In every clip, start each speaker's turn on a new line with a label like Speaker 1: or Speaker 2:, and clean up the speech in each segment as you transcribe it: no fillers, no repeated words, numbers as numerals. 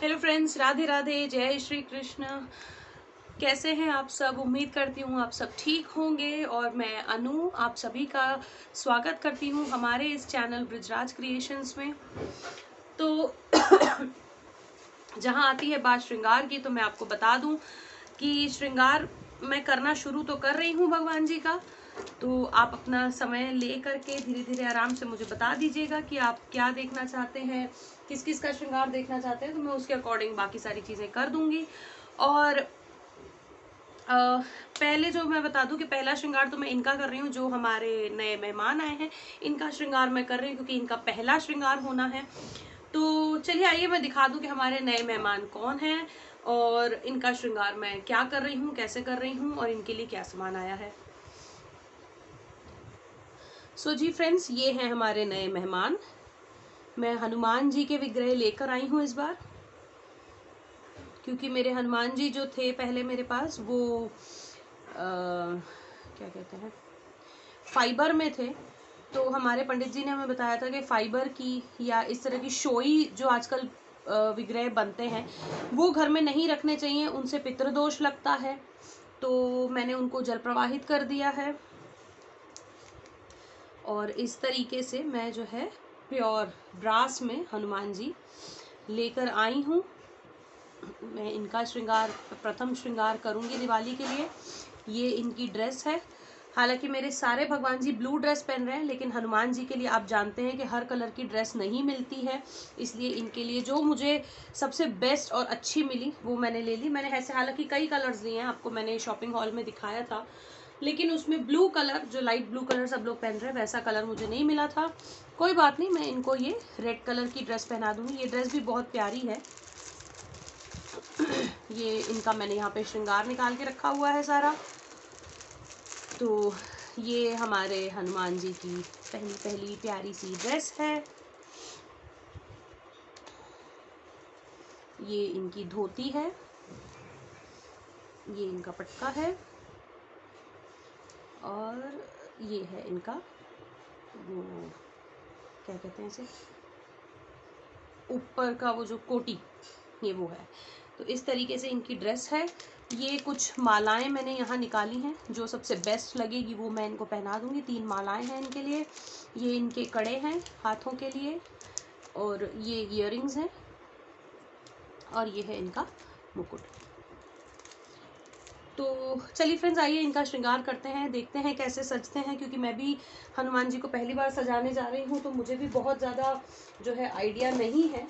Speaker 1: Hello friends, Radhe Radhe, जय श्री कृष्ण। कैसे हैं आप सब? उम्मीद करती हूँ आप सब ठीक होंगे। और मैं अनु आप सभी का स्वागत करती हूँ हमारे इस चैनल ब्रिजराज क्रिएशंस में। तो जहाँ आती है बात श्रृंगार की, तो मैं आपको बता दूं कि श्रृंगार मैं करना शुरू तो कर रही हूँ भगवान जी का। तो आप अपना समय ले करके धीरे धीरे आराम से मुझे बता दीजिएगा कि आप क्या देखना चाहते हैं, किस किस का श्रृंगार देखना चाहते हैं, तो मैं उसके अकॉर्डिंग बाकी सारी चीज़ें कर दूंगी। और पहले जो मैं बता दूं कि पहला श्रृंगार तो मैं इनका कर रही हूँ, जो हमारे नए मेहमान आए हैं इनका श्रृंगार मैं कर रही हूँ, क्योंकि इनका पहला श्रृंगार होना है। तो चलिए आइए मैं दिखा दूं कि हमारे नए मेहमान कौन हैं और इनका श्रृंगार मैं क्या कर रही हूँ, कैसे कर रही हूँ और इनके लिए क्या सामान आया है। सो जी फ्रेंड्स, ये हैं हमारे नए मेहमान। मैं हनुमान जी के विग्रह लेकर आई हूँ इस बार, क्योंकि मेरे हनुमान जी जो थे पहले मेरे पास वो क्या कहते हैं, फाइबर में थे। तो हमारे पंडित जी ने हमें बताया था कि फाइबर की या इस तरह की शोई जो आजकल विग्रह बनते हैं वो घर में नहीं रखने चाहिए, उनसे पितृदोष लगता है। तो मैंने उनको जल प्रवाहित कर दिया है और इस तरीके से मैं जो है प्योर ब्रास में हनुमान जी लेकर आई हूँ। मैं इनका श्रृंगार प्रथम श्रृंगार करूँगी दिवाली के लिए। ये इनकी ड्रेस है। हालांकि मेरे सारे भगवान जी ब्लू ड्रेस पहन रहे हैं, लेकिन हनुमान जी के लिए आप जानते हैं कि हर कलर की ड्रेस नहीं मिलती है, इसलिए इनके लिए जो मुझे सबसे बेस्ट और अच्छी मिली वो मैंने ले ली। मैंने ऐसे हालांकि कई कलर्स लिए हैं, आपको मैंने शॉपिंग हॉल में दिखाया था, लेकिन उसमें ब्लू कलर, जो लाइट ब्लू कलर सब लोग पहन रहे हैं, वैसा कलर मुझे नहीं मिला था। कोई बात नहीं, मैं इनको ये रेड कलर की ड्रेस पहना दूंगी। ये ड्रेस भी बहुत प्यारी है। ये इनका मैंने यहाँ पे श्रृंगार निकाल के रखा हुआ है सारा। तो ये हमारे हनुमान जी की पहली पहली प्यारी सी ड्रेस है। ये इनकी धोती है, ये इनका पटका है और ये है इनका वो क्या कहते हैं इसे, ऊपर का वो जो कोटी, ये वो है। तो इस तरीके से इनकी ड्रेस है। ये कुछ मालाएं मैंने यहाँ निकाली हैं, जो सबसे बेस्ट लगेगी वो मैं इनको पहना दूंगी। 3 मालाएं हैं इनके लिए। ये इनके कड़े हैं हाथों के लिए और ये इयररिंग्स हैं और ये है इनका मुकुट। तो चलिए फ्रेंड्स, आइए इनका श्रृंगार करते हैं, देखते हैं कैसे सजते हैं, क्योंकि मैं भी हनुमान जी को पहली बार सजाने जा रही हूँ, तो मुझे भी बहुत ज़्यादा जो है आइडिया नहीं है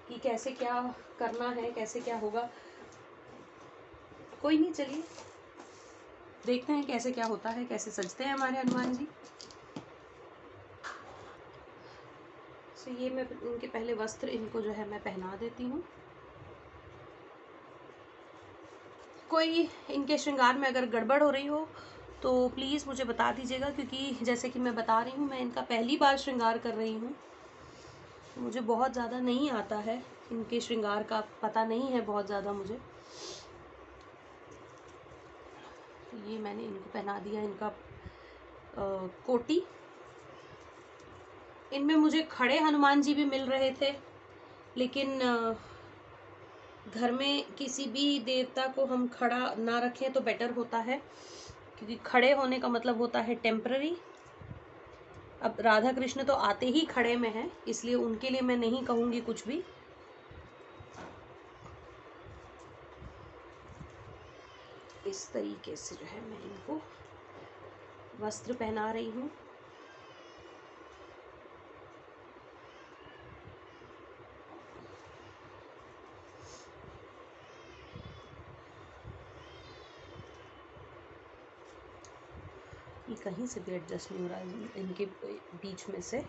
Speaker 1: कि कैसे क्या करना है, कैसे क्या होगा। कोई नहीं, चलिए देखते हैं कैसे क्या होता है, कैसे सजते हैं हमारे हनुमान जी। तो ये मैं इनके पहले वस्त्र इनको जो है मैं पहना देती हूँ। कोई इनके श्रृंगार में अगर गड़बड़ हो रही हो तो प्लीज़ मुझे बता दीजिएगा, क्योंकि जैसे कि मैं बता रही हूँ, मैं इनका पहली बार श्रृंगार कर रही हूँ। मुझे बहुत ज़्यादा नहीं आता है, इनके श्रृंगार का पता नहीं है बहुत ज़्यादा मुझे। तो ये मैंने इनको पहना दिया इनका कोटी। इनमें मुझे खड़े हनुमान जी भी मिल रहे थे, लेकिन घर में किसी भी देवता को हम खड़ा ना रखें तो बेटर होता है, क्योंकि खड़े होने का मतलब होता है टेम्पररी। अब राधा कृष्ण तो आते ही खड़े में हैं, इसलिए उनके लिए मैं नहीं कहूँगी कुछ भी। इस तरीके से जो है मैं इनको वस्त्र पहना रही हूँ। ये कहीं से भी एडजस्ट नहीं हो रहा है इनके बीच में से।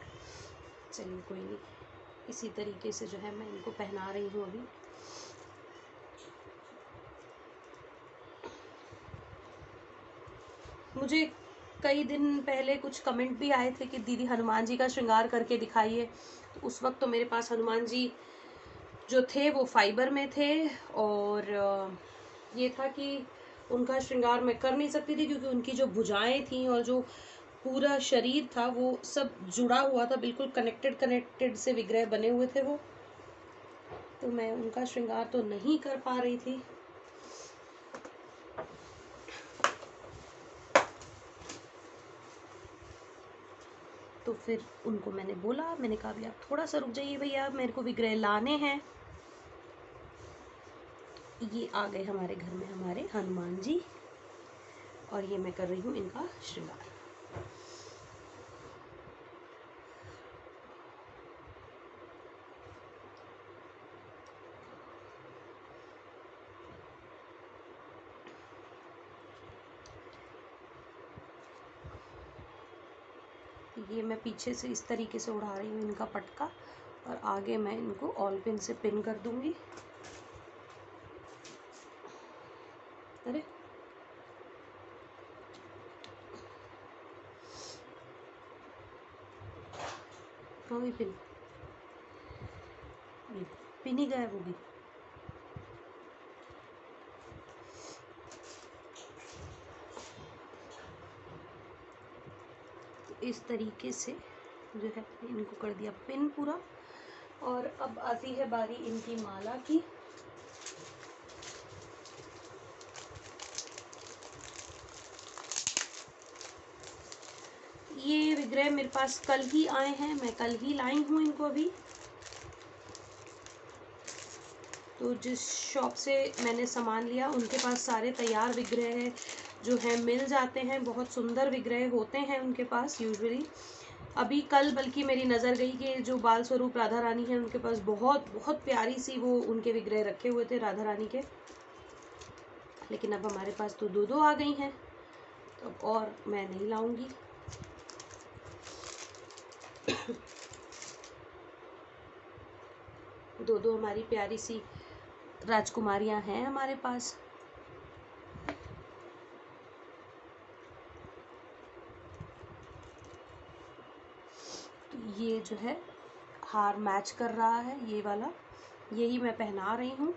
Speaker 1: चलिए कोई नहीं, इसी तरीके से जो है मैं इनको पहना रही हूँ अभी। मुझे कई दिन पहले कुछ कमेंट भी आए थे कि दीदी हनुमान जी का श्रृंगार करके दिखाइए। तो उस वक्त तो मेरे पास हनुमान जी जो थे वो फाइबर में थे, और ये था कि उनका श्रृंगार मैं कर नहीं सकती थी, क्योंकि उनकी जो भुजाएं थी और जो पूरा शरीर था वो सब जुड़ा हुआ था, बिल्कुल कनेक्टेड कनेक्टेड से विग्रह बने हुए थे वो। तो मैं उनका श्रृंगार तो नहीं कर पा रही थी। तो फिर उनको मैंने बोला, मैंने कहा भी आप थोड़ा सा रुक जाइए भैया, मेरे को विग्रह लाने हैं। ये आ गए हमारे घर में हमारे हनुमान जी, और ये मैं कर रही हूँ इनका श्रृंगार। ये मैं पीछे से इस तरीके से उड़ा रही हूँ इनका पटका, और आगे मैं इनको ऑल पिन से पिन कर दूंगी। अरे हाँ, भी पिन, ये पिन ही गायब होगी। तो इस तरीके से जो है इनको कर दिया पिन पूरा। और अब आती है बारी इनकी माला की। ये विग्रह मेरे पास कल ही आए हैं, मैं कल ही लाई हूँ इनको अभी। तो जिस शॉप से मैंने सामान लिया उनके पास सारे तैयार विग्रह है जो है मिल जाते हैं। बहुत सुंदर विग्रह होते हैं उनके पास यूजुअली। अभी कल बल्कि मेरी नज़र गई कि जो बाल स्वरूप राधा रानी है उनके पास बहुत बहुत प्यारी सी वो उनके विग्रह रखे हुए थे राधा रानी के। लेकिन अब हमारे पास तो दो दो आ गई हैं, तो और मैं नहीं लाऊंगी। दो दो हमारी प्यारी सी राजकुमारियां हैं हमारे पास। तो ये जो है हार मैच कर रहा है, ये वाला, यही मैं पहना रही हूँ।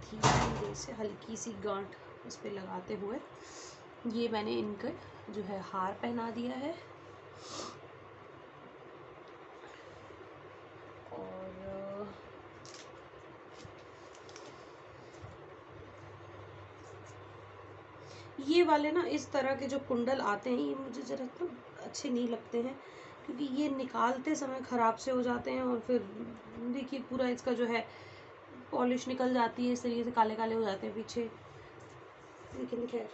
Speaker 1: धीरे से हल्की सी गांठ उस पर लगाते हुए ये मैंने इनके जो है हार पहना दिया है। और ये वाले ना इस तरह के जो कुंडल आते हैं ये मुझे जरा तो अच्छे नहीं लगते हैं, क्योंकि ये निकालते समय ख़राब से हो जाते हैं और फिर देखिए पूरा इसका जो है पॉलिश निकल जाती है, इस तरीके से काले काले हो जाते हैं पीछे। लेकिन खैर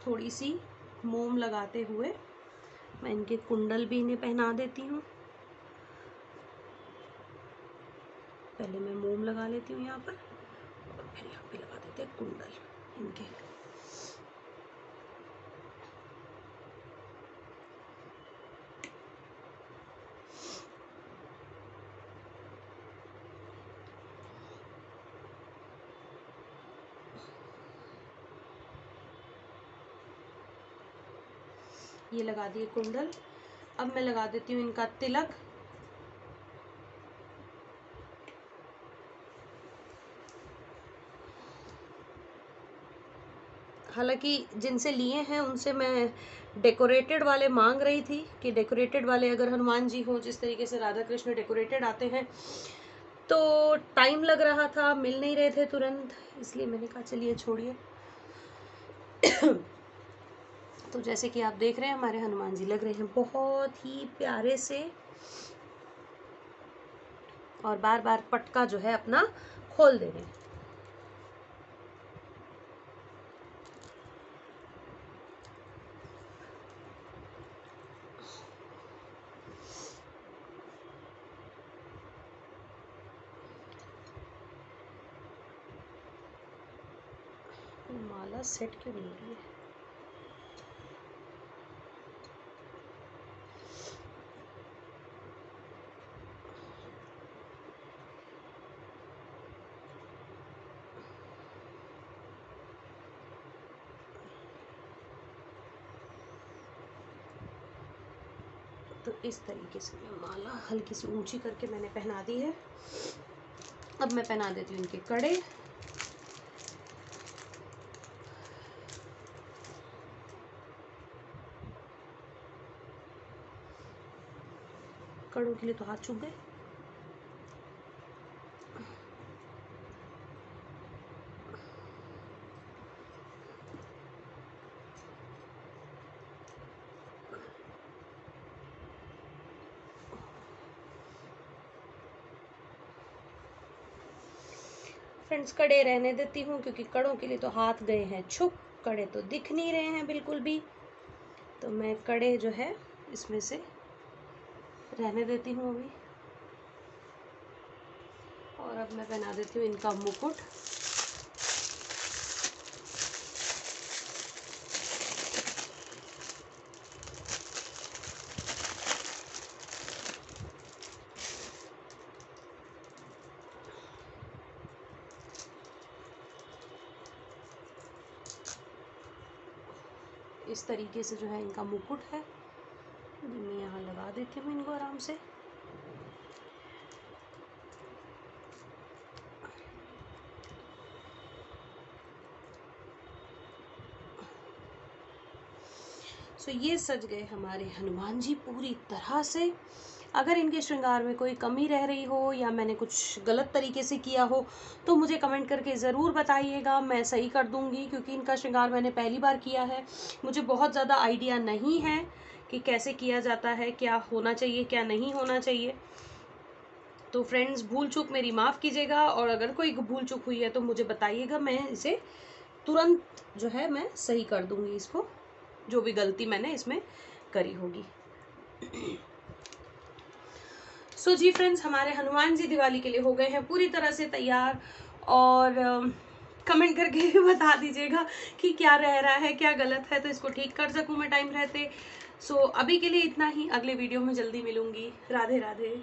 Speaker 1: थोड़ी सी मोम लगाते हुए मैं इनके कुंडल भी इन्हें पहना देती हूँ। पहले मैं मोम लगा लेती हूँ यहाँ पर, और फिर यहाँ पे लगा देते हैं कुंडल इनके। ये लगा दिए कुंडल। अब मैं लगा देती हूँ इनका तिलक। हालांकि जिनसे लिए हैं उनसे मैं डेकोरेटेड वाले मांग रही थी कि डेकोरेटेड वाले अगर हनुमान जी हों जिस तरीके से राधा कृष्ण डेकोरेटेड आते हैं, तो टाइम लग रहा था, मिल नहीं रहे थे तुरंत, इसलिए मैंने कहा चलिए छोड़िए। तो जैसे कि आप देख रहे हैं हमारे हनुमान जी लग रहे हैं बहुत ही प्यारे से, और बार बार पटका जो है अपना खोल दे रहे हैं। माला सेट क्यों नहीं हो रही है? तो इस तरीके से मैं माला हल्की सी ऊंची करके मैंने पहना दी है। अब मैं पहना देती हूँ इनके कड़े। कड़ों के लिए तो हाथ चूक गए। फ्रेंड्स, कड़े रहने देती हूँ क्योंकि कड़ों के लिए तो हाथ गए हैं छुप, कड़े तो दिख नहीं रहे हैं बिल्कुल भी, तो मैं कड़े जो है इसमें से रहने देती हूँ अभी। और अब मैं पहना देती हूँ इनका मुकुट। इस तरीके से जो है इनका मुकुट है, मैं यहाँ लगा देती हूँ इनको आराम से। सो ये सज गए हमारे हनुमान जी पूरी तरह से। अगर इनके श्रृंगार में कोई कमी रह रही हो या मैंने कुछ गलत तरीके से किया हो तो मुझे कमेंट करके ज़रूर बताइएगा, मैं सही कर दूंगी, क्योंकि इनका श्रृंगार मैंने पहली बार किया है। मुझे बहुत ज़्यादा आइडिया नहीं है कि कैसे किया जाता है, क्या होना चाहिए क्या नहीं होना चाहिए। तो फ्रेंड्स, भूल चूक मेरी माफ़ कीजिएगा, और अगर कोई भूल चूक हुई है तो मुझे बताइएगा, मैं इसे तुरंत जो है मैं सही कर दूंगी इसको, जो भी गलती मैंने इसमें करी होगी। सो जी फ्रेंड्स, हमारे हनुमान जी दिवाली के लिए हो गए हैं पूरी तरह से तैयार। और कमेंट करके बता दीजिएगा कि क्या रह रहा है क्या गलत है, तो इसको ठीक कर सकूं मैं टाइम रहते। सो अभी के लिए इतना ही, अगले वीडियो में जल्दी मिलूंगी। राधे राधे।